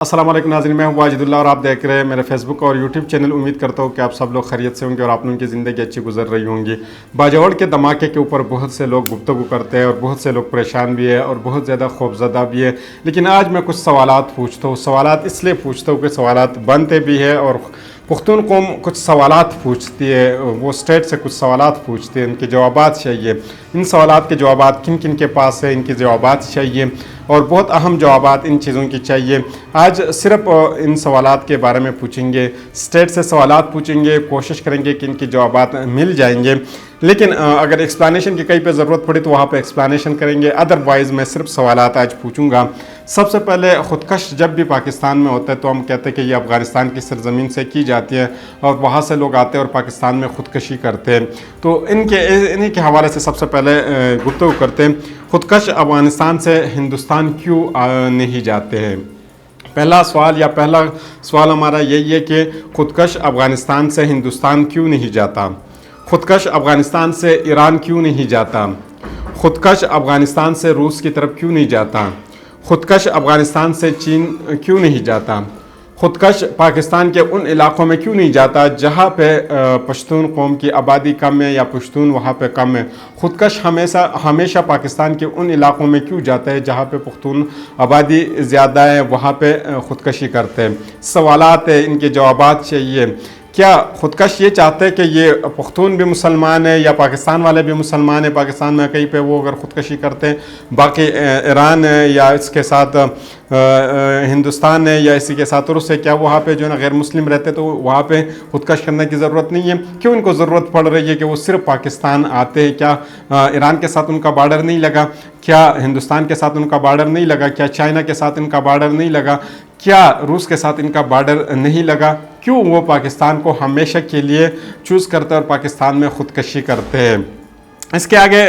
السلام علیکم ناظرین، میں ہوں واجد اللہ اور آپ دیکھ رہے ہیں میرے فیس بک اور یوٹیوب چینل۔ امید کرتا ہوں کہ آپ سب لوگ خیریت سے ہوں گے اور آپ لوگوں کی زندگی اچھی گزر رہی ہوں گی۔ باجوڑ کے دھماکے کے اوپر بہت سے لوگ گفتگو کرتے ہیں اور بہت سے لوگ پریشان بھی ہیں اور بہت زیادہ خوفزدہ بھی ہے، لیکن آج میں کچھ سوالات پوچھتا ہوں۔ سوالات اس لیے پوچھتا ہوں کہ سوالات بنتے بھی ہیں اور پختون قوم کچھ سوالات پوچھتی ہے، وہ اسٹیٹ سے کچھ سوالات پوچھتے ہیں، ان کے جوابات چاہیے۔ ان سوالات کے جوابات کن کن کے پاس ہے، ان کے جوابات چاہیے اور بہت اہم جوابات ان چیزوں کی چاہیے۔ آج صرف ان سوالات کے بارے میں پوچھیں گے، اسٹیٹ سے سوالات پوچھیں گے، کوشش کریں گے کہ ان کے جوابات مل جائیں گے، لیکن اگر ایکسپلانیشن کی کہیں پہ ضرورت پڑی تو وہاں پہ ایکسپلانیشن کریں گے، ادروائز میں صرف سوالات آج پوچھوں گا۔ سب سے پہلے خودکش جب بھی پاکستان میں ہوتا ہے تو ہم کہتے ہیں کہ یہ افغانستان کی سرزمین سے کی جاتی ہے اور وہاں سے لوگ آتے ہیں اور پاکستان میں خودکشی کرتے ہیں، تو انہی کے حوالے سے سب سے پہلے گفتگو کرتے ہیں۔ خودکش افغانستان سے ہندوستان کیوں نہیں جاتے ہیں؟ پہلا سوال ہمارا یہی ہے کہ خودکش افغانستان سے ہندوستان کیوں نہیں جاتا؟ خودکش افغانستان سے ایران کیوں نہیں جاتا؟ خودکش افغانستان سے روس کی طرف کیوں نہیں جاتا؟ خودکش افغانستان سے چین کیوں نہیں جاتا؟ خودکش پاکستان کے ان علاقوں میں کیوں نہیں جاتا جہاں پہ پشتون قوم کی آبادی کم ہے یا پشتون وہاں پہ کم ہے؟ خودکش ہمیشہ پاکستان کے ان علاقوں میں کیوں جاتا ہے جہاں پہ پختون آبادی زیادہ ہے، وہاں پہ خودکشی کرتے ہیں؟ سوالات ہیں، ان کے جوابات چاہیے۔ کیا خودکش یہ چاہتے ہیں کہ یہ پختون بھی مسلمان ہے یا پاکستان والے بھی مسلمان ہیں، پاکستان میں کہیں پہ وہ اگر خودکشی کرتے ہیں، باقی ایران ہے یا اس کے ساتھ ہندوستان ہے یا اسی کے ساتھ روس ہے، کیا وہاں پہ جو ہے نا غیر مسلم رہتے تو وہاں پہ خودکش کرنے کی ضرورت نہیں ہے؟ کیوں ان کو ضرورت پڑ رہی ہے کہ وہ صرف پاکستان آتے ہیں؟ کیا ایران کے ساتھ ان کا بارڈر نہیں لگا؟ کیا ہندوستان کے ساتھ ان کا بارڈر نہیں لگا؟ کیا چائنا کے ساتھ ان کا بارڈر نہیں لگا؟ کیا روس کے ساتھ ان کا بارڈر نہیں لگا؟ کیوں وہ پاکستان کو ہمیشہ کے لیے چوز کرتے ہیں اور پاکستان میں خودکشی کرتے ہیں؟ اس کے آگے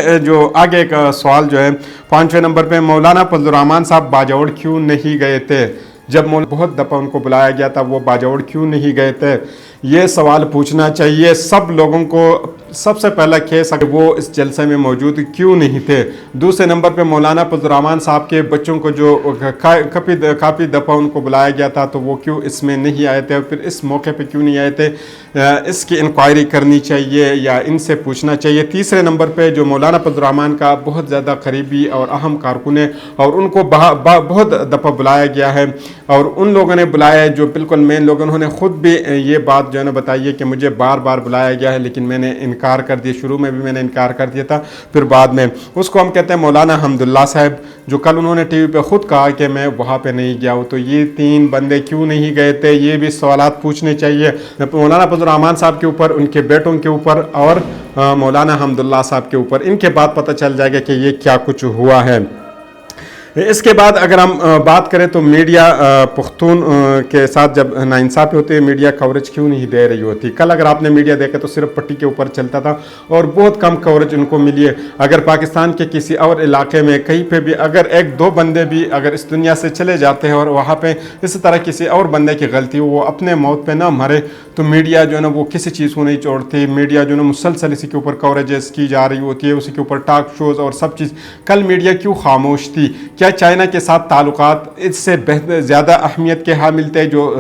ایک سوال جو ہے 5ویں نمبر پہ، مولانا فضل الرحمان صاحب باجوڑ کیوں نہیں گئے تھے؟ جب بہت دفعہ ان کو بلایا گیا تھا، وہ باجوڑ کیوں نہیں گئے تھے؟ یہ سوال پوچھنا چاہیے سب لوگوں کو۔ سب سے پہلا کیس اگر وہ اس جلسے میں موجود کیوں نہیں تھے؟ دوسرے نمبر پہ مولانا فضل الرحمان صاحب کے بچوں کو جو کافی دفعہ ان کو بلایا گیا تھا تو وہ کیوں اس میں نہیں آئے تھے، اور پھر اس موقع پہ کیوں نہیں آئے تھے؟ اس کی انکوائری کرنی چاہیے یا ان سے پوچھنا چاہیے۔ تیسرے نمبر پہ جو مولانا فضل الرحمان کا بہت زیادہ قریبی اور اہم کارکن ہے اور ان کو بہت دفعہ بلایا گیا ہے اور ان لوگوں نے بلایا ہے جو بالکل مین لوگ، انہوں نے خود بھی یہ بات جو ہے نا بتائی ہے کہ مجھے بار بار بلایا گیا ہے لیکن میں نے انکار کر دیا، شروع میں بھی میں نے انکار کر دیا تھا، پھر بعد میں اس کو ہم کہتے ہیں مولانا حمداللہ صاحب، جو کل انہوں نے ٹی وی پہ خود کہا کہ میں وہاں پہ نہیں گیا ہوں۔ تو یہ 3 بندے کیوں نہیں گئے تھے؟ یہ بھی سوالات پوچھنے چاہیے مولانا فضل الرحمان صاحب کے اوپر، ان کے بیٹوں کے اوپر اور مولانا حمداللہ صاحب کے اوپر۔ ان کے بعد پتہ چل جائے گا کہ یہ کیا کچھ ہوا ہے۔ اس کے بعد اگر ہم بات کریں تو میڈیا پختون کے ساتھ جب ناانصافی ہوتی ہے، میڈیا کوریج کیوں نہیں دے رہی ہوتی؟ کل اگر آپ نے میڈیا دیکھا تو صرف پٹی کے اوپر چلتا تھا اور بہت کم کوریج ان کو ملی ہے۔ اگر پاکستان کے کسی اور علاقے میں کہیں پہ بھی اگر 1-2 بندے بھی اگر اس دنیا سے چلے جاتے ہیں اور وہاں پہ اس طرح کسی اور بندے کی غلطی ہو، وہ اپنے موت پہ نہ مرے، تو میڈیا جو ہے نا وہ کسی چیز کو نہیں چھوڑتی۔ میڈیا جو ہے نا مسلسل اسی کے اوپر کوریجز کی جا رہی ہوتی ہے، اسی کے اوپر ٹاک شوز اور سب چیز۔ کل میڈیا کیوں خاموش تھی؟ کیا چائنا کے ساتھ تعلقات اس سے زیادہ اہمیت کے حامل تھے؟ جو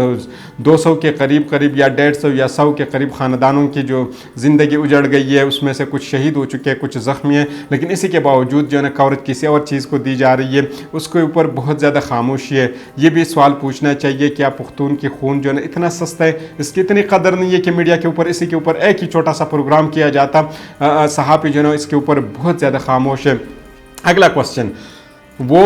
200 کے قریب یا 150 یا 100 کے قریب خاندانوں کی جو زندگی اجڑ گئی ہے، اس میں سے کچھ شہید ہو چکے ہیں، کچھ زخمی ہیں، لیکن اسی کے باوجود جو ہے نا کوریج کسی اور چیز کو دی جا رہی ہے، اس کے اوپر بہت زیادہ خاموشی ہے۔ یہ بھی سوال پوچھنا چاہیے، کیا پختون کی خون جو ہے نا اتنا سستا ہے، اس کی اتنی قدر نہیں ہے کہ میڈیا کے اوپر اسی کے اوپر ایک ہی چھوٹا سا پروگرام کیا جاتا؟ صحافی جو ہے نا اس کے اوپر بہت زیادہ خاموش ہے۔ اگلا کوسچن، وہ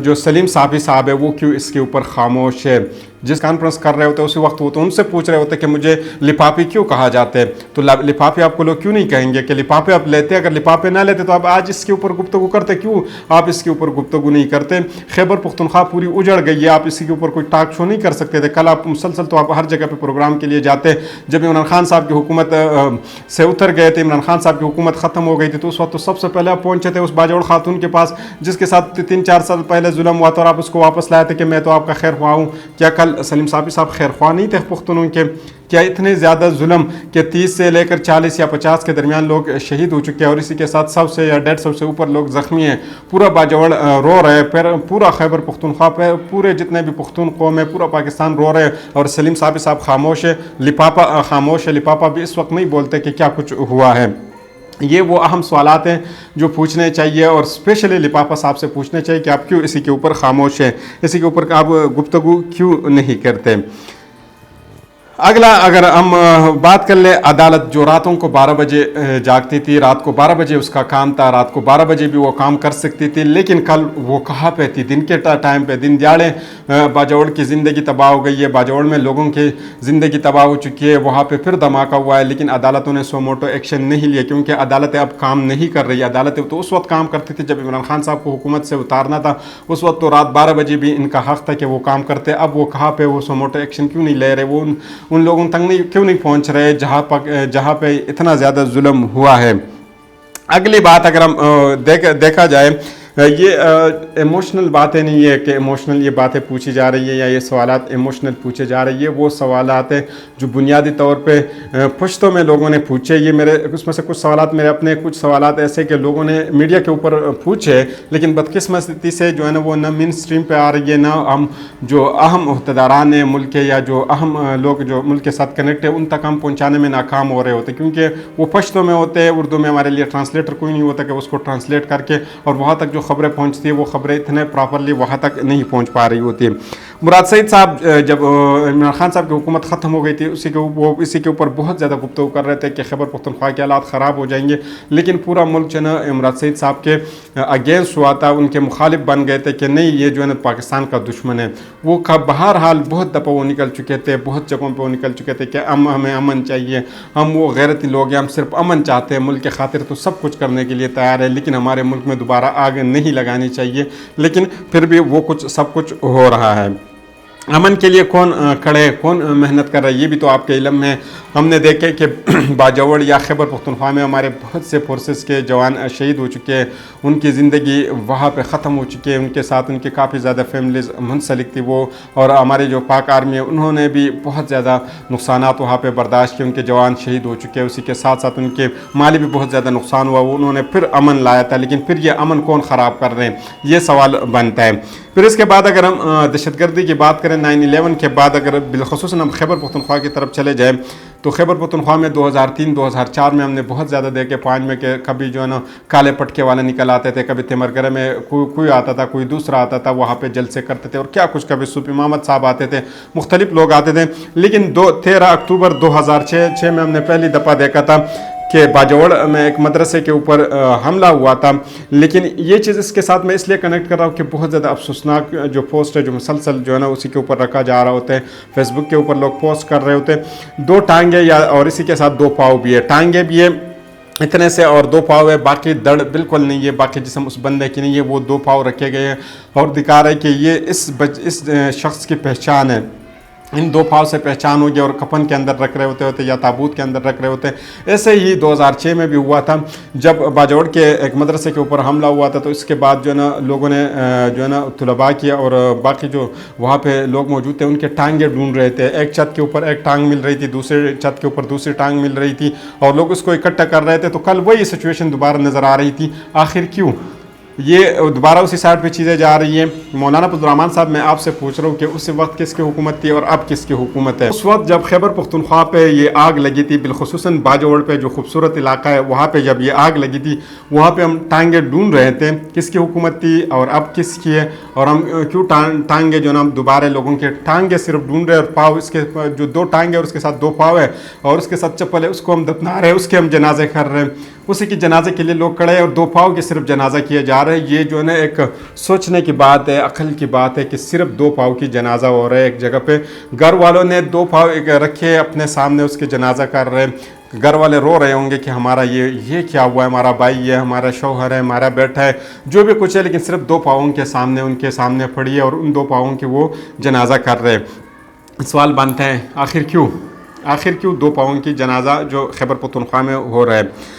جو سلیم صافی صاحب ہے وہ کیوں اس کے اوپر خاموش ہے؟ جس کانفرنس کر رہے ہوتے ہیں اسی وقت وہ تو ان سے پوچھ رہے ہوتے کہ مجھے لفافی کیوں کہا جاتے ہیں، تو لفافی آپ کو لوگ کیوں نہیں کہیں گے کہ لفافے آپ لیتے؟ اگر لفافے نہ لیتے تو آپ آج اس کے اوپر گفتگو کرتے، کیوں آپ اس کے اوپر گفتگو نہیں کرتے؟ خیبر پختونخوا پوری اجڑ گئی ہے، آپ اسی کے اوپر کوئی ٹاک شو نہیں کر سکتے تھے؟ کل آپ مسلسل تو آپ ہر جگہ پہ پروگرام کے لیے جاتے، جب عمران خان صاحب کی حکومت سے اتر گئے تھے، عمران خان صاحب کی حکومت ختم ہو گئی تھی، تو اس وقت تو سب سے پہلے آپ پہنچے تھے اس باجوڑ خاتون کے پاس جس کے ساتھ 3-4 سال پہلے ظلم ہوا تھا اور آپ اس کو واپس لائے تھے کہ میں تو آپ کا خیر خواہ ہوں۔ کیا کل سوال سلیم صابری صاحب خیر خواہ نہیں تھے پختونوں کے؟ کیا اتنے زیادہ ظلم کہ 30 سے لے کر 40 یا 50 کے درمیان لوگ شہید ہو چکے ہیں اور اسی کے ساتھ 100 سے یا 150 سے اوپر لوگ زخمی ہیں، پورا باجوڑ رو رہے ہیں، پورا خیبر پختونخوا، پورے جتنے بھی پختون قوم ہے، پورا پاکستان رو رہے ہیں، اور سلیم صابری صاحب خاموش ہے، لپاپا خاموش ہے، لپاپا بھی اس وقت نہیں بولتے کہ کیا کچھ ہوا ہے۔ یہ وہ اہم سوالات ہیں جو پوچھنے چاہیے، اور اسپیشلی لپاپا صاحب سے پوچھنے چاہیے کہ آپ کیوں اسی کے اوپر خاموش ہیں، اسی کے اوپر آپ گفتگو کیوں نہیں کرتے۔ اگلا اگر ہم بات کر لیں عدالت، جو راتوں کو 12 بجے جاگتی تھی، رات کو 12 بجے اس کا کام تھا، رات کو 12 بجے بھی وہ کام کر سکتی تھی، لیکن کل وہ کہاں پہ تھی؟ دن کے ٹائم پہ، دن دیہڑے باجوڑ کی زندگی تباہ ہو گئی ہے، باجوڑ میں لوگوں کی زندگی تباہ ہو چکی ہے، وہاں پہ پھر دھماکہ ہوا ہے، لیکن عدالتوں نے سو موٹو ایکشن نہیں لیا، کیونکہ عدالتیں اب کام نہیں کر رہی۔ عدالتیں تو اس وقت کام کرتی تھی جب عمران خان صاحب کو حکومت سے اتارنا تھا، اس وقت تو رات 12 بجے بھی ان کا حق تھا کہ وہ کام کرتے، اب وہ کہاں پہ، وہ سو موٹو ایکشن کیوں نہیں لے رہے؟ وہ ان لوگوں تک کیوں نہیں پہنچ رہے جہاں پہ اتنا زیادہ ظلم ہوا ہے؟ اگلی بات اگر ہم دیکھا جائے، یہ ایموشنل باتیں نہیں ہے کہ ایموشنل یہ باتیں پوچھی جا رہی ہے یا یہ سوالات ایموشنل پوچھے جا رہے ہیں، یہ وہ سوالات ہیں جو بنیادی طور پہ پشتوں میں لوگوں نے پوچھے۔ یہ میرے اس میں سے کچھ سوالات میرے اپنے، کچھ سوالات ایسے کہ لوگوں نے میڈیا کے اوپر پوچھے، لیکن بدقسمتی سے جو ہے نا وہ نہ مین سٹریم پہ آ رہی ہے، نہ ہم جو اہم عہدیداران ہیں ملک کے یا جو اہم لوگ جو ملک کے ساتھ کنیکٹ ہیں ان تک ہم پہنچانے میں ناکام ہو رہے ہوتے، کیونکہ وہ پشتوں میں ہوتے ہیں، اردو میں ہمارے لیے ٹرانسلیٹر کوئی نہیں ہوتا کہ اس کو ٹرانسلیٹ کر کے، اور وہاں تک جو خبریں پہنچتی ہیں وہ خبریں اتنے پراپرلی وہاں تک نہیں پہنچ پا رہی ہوتی ہے۔ مراد سعید صاحب جب عمران خان صاحب کی حکومت ختم ہو گئی تھی، اسی کے اوپر بہت زیادہ گفتگو کر رہے تھے کہ خیبر پختونخوا کے حالات خراب ہو جائیں گے، لیکن پورا ملک جو ہے نا مراد سعید صاحب کے اگینسٹ ہوا تھا، ان کے مخالف بن گئے تھے کہ نہیں یہ جو ہے نا پاکستان کا دشمن ہے۔ وہ بہرحال بہت دفعہ وہ نکل چکے تھے، بہت جگہوں پہ وہ نکل چکے تھے کہ ہمیں امن چاہیے، ہم وہ غیرتی لوگ ہیں، ہم صرف امن چاہتے ہیں، ملک کے خاطر تو سب کچھ کرنے کے لیے تیار ہے، لیکن ہمارے ملک میں دوبارہ آگ نہیں لگانی چاہیے، لیکن پھر بھی وہ سب کچھ ہو رہا ہے۔ امن کے لیے کون کھڑے، کون محنت کر رہا ہے، یہ بھی تو آپ کے علم میں ہم نے دیکھے کہ باجوڑ یا خیبر پختونخوا میں ہمارے بہت سے فورسز کے جوان شہید ہو چکے ہیں، ان کی زندگی وہاں پہ ختم ہو چکی ہے، ان کے ساتھ ان کی کافی زیادہ فیملیز منسلک تھی وہ، اور ہمارے جو پاک آرمی ہے انہوں نے بھی بہت زیادہ نقصانات وہاں پہ برداشت کیے، ان کے جوان شہید ہو چکے ہیں، اسی کے ساتھ ساتھ ان کے مالی بھی بہت زیادہ نقصان ہوا، انہوں نے پھر امن لایا تھا، لیکن پھر یہ امن کون خراب کر رہے ہیں، یہ سوال بنتا ہے۔ پھر اس کے بعد اگر ہم دہشت گردی کی بات کریں، 9/11 کے بعد اگر بالخصوص ہم خیبر پختونخوا کی طرف چلے جائیں تو خیبر پختونخوا میں 2003-2004 میں ہم نے بہت زیادہ دیکھے، 5 میں کہ کبھی جو ہے نا کالے پٹکے والے نکل آتے تھے، کبھی تیمرگرہ میں کوئی آتا تھا، کوئی دوسرا آتا تھا، وہاں پہ جلسے کرتے تھے اور کیا کچھ، کبھی صوفی محمد صاحب آتے تھے، مختلف لوگ آتے تھے، لیکن 13 اکتوبر 2006 میں ہم نے پہلی دفعہ دیکھا تھا کہ باجوڑ میں ایک مدرسے کے اوپر حملہ ہوا تھا، لیکن یہ چیز اس کے ساتھ میں اس لیے کنیکٹ کر رہا ہوں کہ بہت زیادہ افسوسناک جو پوسٹ ہے جو مسلسل جو ہے نا اسی کے اوپر رکھا جا رہا ہوتا ہے، فیس بک کے اوپر لوگ پوسٹ کر رہے ہوتے ہیں، 2 ٹانگیں یا اور اسی کے ساتھ 2 پاؤں بھی ہے، ٹانگیں بھی ہے اتنے سے اور 2 پاؤں ہے، باقی دڑ بالکل نہیں ہے، باقی جسم اس بندے کی نہیں ہے، وہ 2 پاؤں رکھے گئے ہیں اور دکھا رہے کہ یہ اس شخص کی پہچان ہے، ان 2 پاؤں سے پہچان ہوگی، اور کفن کے اندر رکھ رہے ہوتے یا تابوت کے اندر رکھ رہے ہوتے۔ ایسے ہی 2006 میں بھی ہوا تھا جب باجوڑ کے ایک مدرسے کے اوپر حملہ ہوا تھا، تو اس کے بعد جو ہے نا لوگوں نے جو ہے نا طلباء کیا اور باقی جو وہاں پہ لوگ موجود تھے ان کے ٹانگیں ڈھونڈ رہے تھے، ایک چھت کے اوپر ایک ٹانگ مل رہی تھی، دوسرے چھت کے اوپر دوسری ٹانگ مل رہی تھی، اور لوگ اس کو اکٹھا کر رہے تھے، تو کل وہی سچویشن دوبارہ نظر آ رہی تھی۔ آخر کیوں یہ دوبارہ اسی سائڈ پہ چیزیں جا رہی ہیں؟ مولانا فضل الرحمان صاحب میں آپ سے پوچھ رہا ہوں کہ اس وقت کس کی حکومت تھی اور اب کس کی حکومت ہے؟ اس وقت جب خیبر پختونخوا پہ یہ آگ لگی تھی، بالخصوصاً باجوڑ پہ جو خوبصورت علاقہ ہے وہاں پہ جب یہ آگ لگی تھی، وہاں پہ ہم ٹانگیں ڈھونڈ رہے تھے کس کی حکومت تھی اور اب کس کی ہے، اور ہم کیوں ٹانگیں جو نا ہم دوبارہ لوگوں کے ٹانگیں صرف ڈھونڈ رہے ہیں، اور پاؤں اس کے جو 2 ٹانگیں اور اس کے ساتھ 2 پاؤں ہے اور اس کے ساتھ چپل ہے، اس کو ہم دفنا رہے ہیں، اس کے ہم جنازے کر رہے ہیں، اسی کی جنازے کے لیے لوگ کھڑے ہیں اور 2 پاؤں کے صرف جنازہ کیا جا رہا ہے۔ یہ جو ہے نا ایک سوچنے کی بات ہے، عقل کی بات ہے کہ صرف 2 پاؤں کی جنازہ ہو رہا ہے ایک جگہ پہ، گھر والوں نے 2 پاؤں رکھے اپنے سامنے، اس کے جنازہ کر رہے ہیں، گھر والے رو رہے ہوں گے کہ ہمارا یہ کیا ہوا ہے، ہمارا بھائی ہے، ہمارا شوہر ہے، ہمارا بیٹا ہے، جو بھی کچھ ہے، لیکن صرف 2 پاؤں کے سامنے ان کے سامنے پڑی ہے اور ان 2 پاؤں کے وہ جنازہ کر رہے ہیں۔ سوال بنتا ہے آخر کیوں 2 پاؤں کی جنازہ جو خیبر پختونخوا میں ہو رہا ہے؟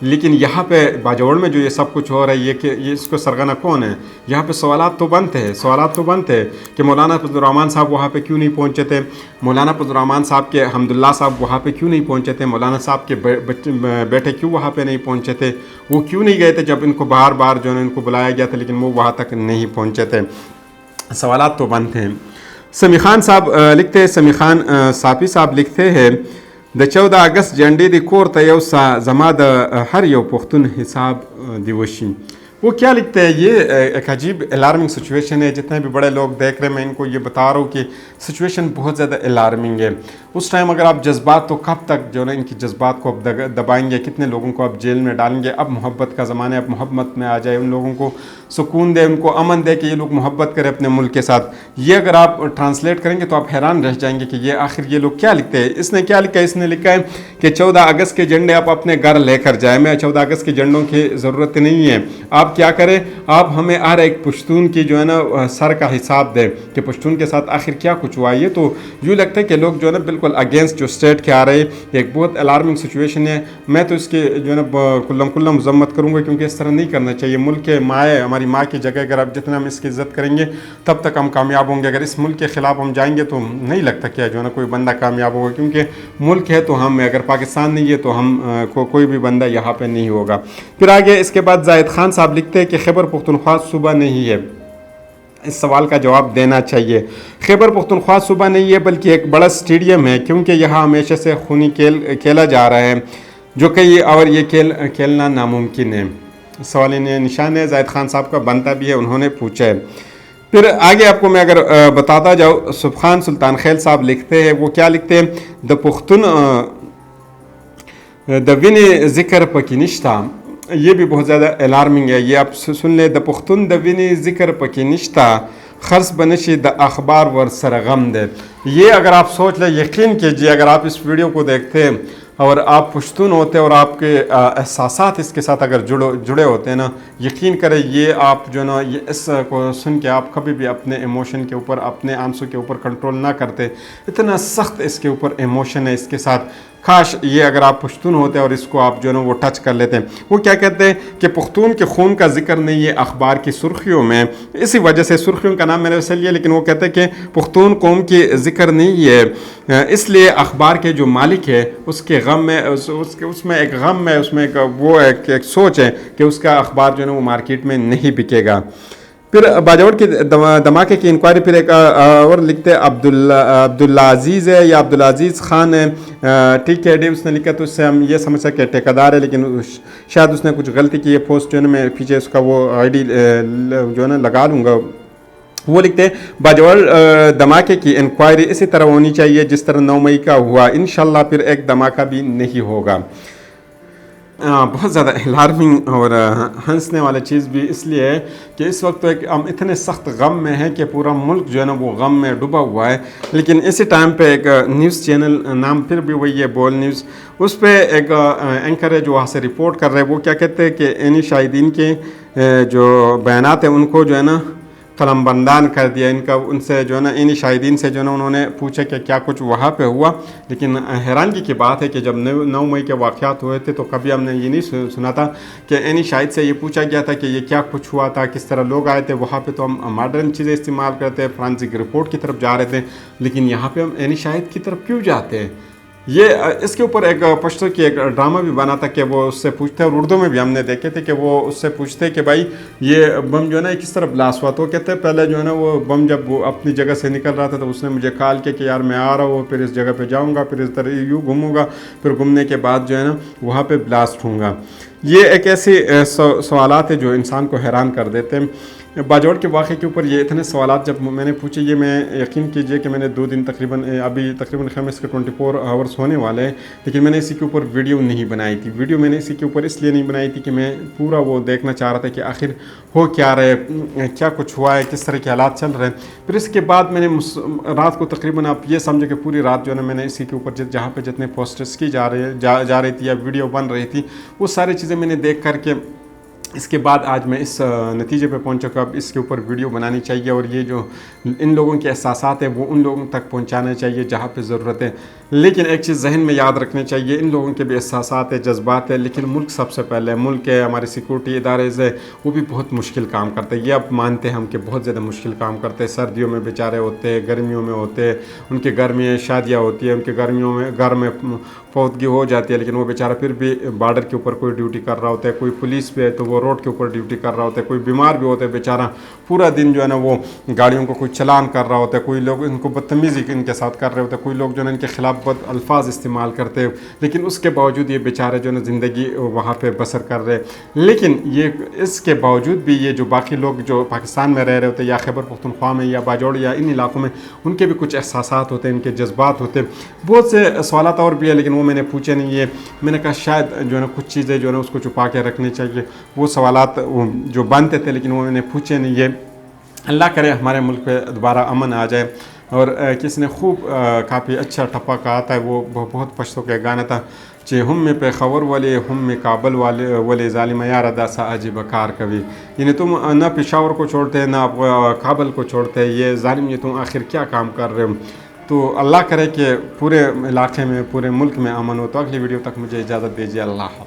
لیکن یہاں پہ باجوڑ میں جو یہ سب کچھ ہو رہا ہے یہ اس کو سرغنہ کون ہے؟ یہاں پہ سوالات تو بنتے ہیں کہ مولانا فضل الرحمان صاحب وہاں پہ کیوں نہیں پہنچے تھے، مولانا فضل الرحمان صاحب کے حمداللہ صاحب وہاں پہ کیوں نہیں پہنچے تھے، مولانا صاحب کے بیٹے کیوں وہاں پہ نہیں پہنچے تھے، وہ کیوں نہیں گئے تھے جب ان کو بار بار جو ہے ان کو بلایا گیا تھا لیکن وہ وہاں تک نہیں پہنچے تھے؟ سوالات تو بنتے ہیں۔ سمی خان صاحب لکھتے ہیں، سمی خان صافی صاحب لکھتے ہیں د 14 اگست جنډې د کور ته یو سا زما د هر یو پښتون حساب دی وشي۔ وہ کیا لکھتے ہیں؟ یہ ایک عجیب الارمنگ سچویشن ہے، جتنے بھی بڑے لوگ دیکھ رہے ہیں میں ان کو یہ بتا رہا ہوں کہ سچویشن بہت زیادہ الارمنگ ہے۔ اس ٹائم اگر آپ جذبات تو کب تک جو ہے نا ان کی جذبات کو اب دبائیں گے، کتنے لوگوں کو آپ جیل میں ڈالیں گے؟ اب محبت کا زمانہ ہے، اب محبت میں آ جائے، ان لوگوں کو سکون دے، ان کو امن دے کہ یہ لوگ محبت کریں اپنے ملک کے ساتھ۔ یہ اگر آپ ٹرانسلیٹ کریں گے تو آپ حیران رہ جائیں گے کہ یہ آخر یہ لوگ کیا لکھتے ہیں۔ اس نے کیا لکھا ہے؟ اس نے لکھا ہے کہ 14 اگست کے جھنڈے آپ اپنے گھر لے کر جائیں، میں 14 اگست کے جھنڈوں کی ضرورت نہیں ہے، آپ کیا کریں، آپ ہمیں ہر ایک پشتون کی جو ہے نا سر کا حساب دیں کہ پشتون کے ساتھ آخر کیا کچھ ہوا۔ یہ تو یوں لگتا ہے کہ لوگ جو ہے نا بالکل اگینسٹ جو اسٹیٹ کے آ رہے ہیں، ایک بہت الارمنگ سچویشن ہے۔ میں تو اس کی جو ہے نا کلم مذمت کروں گا، کیونکہ اس طرح نہیں کرنا چاہیے۔ ملک کے مائیں، ہماری ماں کی جگہ اگر آپ جتنا ہم اس کی عزت کریں گے تب تک ہم کامیاب ہوں گے۔ اگر اس ملک کے خلاف ہم جائیں گے تو نہیں لگتا کہ جو ہے نا کوئی بندہ کامیاب ہوگا، کیونکہ ملک ہے تو ہم، اگر پاکستان نہیں ہے تو ہم کوئی بھی بندہ یہاں پہ نہیں ہوگا۔ پھر آگے اس کے بعد زاہد خان صاحب لکھتے ہیں کہ خیبر پختونخوا صوبہ نہیں ہے، اس سوال کا جواب دینا چاہیے۔ خیبر پختونخوا صوبہ نہیں ہے بلکہ ایک بڑا اسٹیڈیم ہے، کیونکہ یہاں ہمیشہ سے خونی کھیل کھیلا جا رہا ہے جو کہ اور یہ کھیل کھیلنا ناممکن ہے۔ سوال نشان ہے، زاہد خان صاحب کا بنتا بھی ہے، انہوں نے پوچھا ہے۔ پھر آگے آپ کو میں اگر بتاتا جاؤں، سبحان سلطان خیل صاحب لکھتے ہیں، وہ کیا لکھتے ہیں؟ د پختون د وینې ذکر پکې نشته۔ یہ بھی بہت زیادہ الارمنگ ہے، یہ آپ سن لیں۔ د پختون د وینې ذکر پکې نشته، خرس بنشي د اخبار ور سره غم دے۔ یہ اگر آپ سوچ لیں، یقین کیجئے اگر آپ اس ویڈیو کو دیکھتے ہیں اور آپ پشتون ہوتے اور آپ کے احساسات اس کے ساتھ اگر جڑے ہوتے ہیں نا، یقین کریں یہ آپ جو نا یہ اس کو سن کے آپ کبھی بھی اپنے ایموشن کے اوپر، اپنے آنسو کے اوپر کنٹرول نہ کرتے۔ اتنا سخت اس کے اوپر ایموشن ہے اس کے ساتھ۔ کاش یہ اگر آپ پشتون ہوتے اور اس کو آپ جو ہے نا وہ ٹچ کر لیتے ہیں۔ وہ کیا کہتے ہیں کہ پختون کے خون کا ذکر نہیں ہے اخبار کی سرخیوں میں، اسی وجہ سے سرخیوں کا نام میں نے اسے لیا، لیکن وہ کہتے ہیں کہ پختون قوم کی ذکر نہیں ہے، اس لیے اخبار کے جو مالک ہے اس کے غم میں، اس میں ایک غم ہے، اس میں ایک سوچ ہے کہ اس کا اخبار جو ہے نا وہ مارکیٹ میں نہیں بکے گا۔ پھر باجوڑ کے دھماکے کی انکوائری پھر ایک اور لکھتے ہیں عبدالعزیز ہے یا عبدالعزیز خان ہے، ٹھیک ہے، اس نے لکھا تو اس سے ہم یہ سمجھ سکتے ہیں ٹھیکیدار ہے، لیکن شاید اس نے کچھ غلطی کی ہے۔ پوسٹ جو ہے نا میں پیچھے اس کا وہ آئی ڈی جو ہے نا لگا لوں گا۔ وہ لکھتے ہیں باجوڑ دھماکے کی انکوائری اسی طرح ہونی چاہیے جس طرح 9 مئی کا ہوا، انشاءاللہ پھر ایک دھماکہ بھی نہیں ہوگا۔ بہت زیادہ الارمنگ اور ہنسنے والا چیز بھی اس لیے ہے کہ اس وقت تو ہم اتنے سخت غم میں ہیں کہ پورا ملک جو ہے نا وہ غم میں ڈوبا ہوا ہے، لیکن اسی ٹائم پہ ایک نیوز چینل، نام پھر بھی وہی ہے بول نیوز، اس پہ ایک اینکر ہے جو وہاں سے رپورٹ کر رہے ہیں۔ وہ کیا کہتے ہیں کہ عینی شاہدین کے جو بیانات ہیں ان کو جو ہے نا قلم بندان کر دیا، ان سے جو ہے نا عینی شاہدین سے جو ہے نا انہوں نے پوچھا کہ کیا کچھ وہاں پہ ہوا، لیکن حیرانگی کی بات ہے کہ جب 9 مئی کے واقعات ہوئے تھے تو کبھی ہم نے یہ نہیں سنا تھا کہ عینی شاہد سے یہ پوچھا گیا تھا کہ یہ کیا کچھ ہوا تھا، کس طرح لوگ آئے تھے وہاں پہ۔ تو ہم ماڈرن چیزیں استعمال کرتے ہیں، فرانسک رپورٹ کی طرف جا رہے تھے، لیکن یہاں پہ ہم عینی شاہد کی طرف کیوں جاتے ہیں؟ یہ اس کے اوپر ایک پشتو کی ایک ڈرامہ بھی بنا تھا کہ وہ اس سے پوچھتے، اور اردو میں بھی ہم نے دیکھے تھے کہ وہ اس سے پوچھتے کہ بھائی یہ بم جو ہے نا کس طرح بلاسٹ ہوا۔ تو وہ کہتے ہیں پہلے جو ہے نا وہ بم جب وہ اپنی جگہ سے نکل رہا تھا تو اس نے مجھے کال کیا کہ یار میں آ رہا ہوں، پھر اس جگہ پہ جاؤں گا، پھر اس طرح یوں گھوموں گا، پھر گھومنے کے بعد جو ہے نا وہاں پہ بلاسٹ ہوں گا۔ یہ ایک ایسی سوالات ہیں جو انسان کو حیران کر دیتے ہیں۔ باجوڑ کے واقعے کے اوپر یہ اتنے سوالات جب میں نے پوچھے، یہ میں یقین کیجئے کہ میں نے 2 دن تقریباً خیمے اس کے 24 آورس ہونے والے ہیں، لیکن میں نے اسی کے اوپر ویڈیو نہیں بنائی تھی۔ ویڈیو میں نے اسی کے اوپر اس لیے نہیں بنائی تھی کہ میں پورا وہ دیکھنا چاہ رہا تھا کہ آخر ہو کیا رہے، کیا کچھ ہوا ہے، کس طرح کے حالات چل رہے ہیں۔ پھر اس کے بعد میں نے رات کو تقریباً آپ یہ سمجھے کہ پوری رات جو ہے نا میں نے اسی کے اوپر جہاں پہ جتنے پوسٹرز کی جا رہی تھی یا ویڈیو بن رہی تھی وہ ساری چیزیں میں نے دیکھ کر کے اس کے بعد آج میں اس نتیجے پہ پہنچا کہ اب اس کے اوپر ویڈیو بنانی چاہیے، اور یہ جو ان لوگوں کے احساسات ہیں وہ ان لوگوں تک پہنچانا چاہیے جہاں پہ ضرورت ہے۔ لیکن ایک چیز ذہن میں یاد رکھنی چاہیے، ان لوگوں کے بھی احساسات ہیں، جذبات ہیں، لیکن ملک سب سے پہلے ملک ہے، ہمارے سیکورٹی ادارے سے وہ بھی بہت مشکل کام کرتے ہیں۔ یہ اب مانتے ہیں ہم کہ بہت زیادہ مشکل کام کرتے ہیں، سردیوں میں بیچارے ہوتے ہیں، گرمیوں میں ہوتے ہیں، ان کے گھر میں شادیاں ہوتی ہیں، ان کے گرمیوں میں گھر میں فوتگی ہو جاتی ہے، لیکن وہ بیچارہ پھر بھی بارڈر کے اوپر کوئی ڈیوٹی کر رہا ہوتا ہے، کوئی پولیس پہ ہے تو وہ روڈ کے اوپر ڈیوٹی کر رہا ہوتا ہے، کوئی بیمار بھی ہوتا ہے بیچارہ پورا دن جو ہے نا وہ گاڑیوں کو کوئی چلان کر رہا ہوتا ہے، کوئی لوگ ان کو بدتمیزی ان کے ساتھ کر رہے ہوتے ہیں، کوئی لوگ جو ہے ان کے خلاف بد الفاظ استعمال کرتے ہیں، لیکن اس کے باوجود یہ بیچارے جو ہے نا زندگی وہاں پہ بسر کر رہے ہیں۔ لیکن یہ اس کے باوجود بھی یہ جو باقی لوگ جو پاکستان میں رہ رہے ہوتے ہیں یا خیبر پختونخوا میں یا باجوڑ یا ان علاقوں میں، ان کے بھی کچھ احساسات ہوتے ہیں، ان کے جذبات ہوتے ہیں۔ بہت سے سوالات اور بھی ہیں لیکن وہ میں نے پوچھے نہیں ہے، میں نے کہا شاید جو ہے نا کچھ چیزیں جو ہے نا اس کو چھپا کے رکھنی چاہیے، وہ سوالات جو بنتے تھے لیکن وہ میں نے پوچھے نہیں ہے۔ اللہ کرے ہمارے ملک پہ دوبارہ امن آ جائے۔ اور کسی نے خوب کافی اچھا ٹھپا کہا تھا، وہ بہت پشتوں کے گانا تھا کہ ہم میں پشاور والے، ہم میں کابل والے ظالم یار ادا سا عجیب کار کبھی، یعنی تم نہ پشاور کو چھوڑتے نہ کابل کو چھوڑتے، یہ ظالم یہ تم آخر کیا کام کر رہے ہو۔ تو اللہ کرے کہ پورے علاقے میں پورے ملک میں امن ہو۔ تو اگلی ویڈیو تک مجھے اجازت دیجیے، اللہ حافظ۔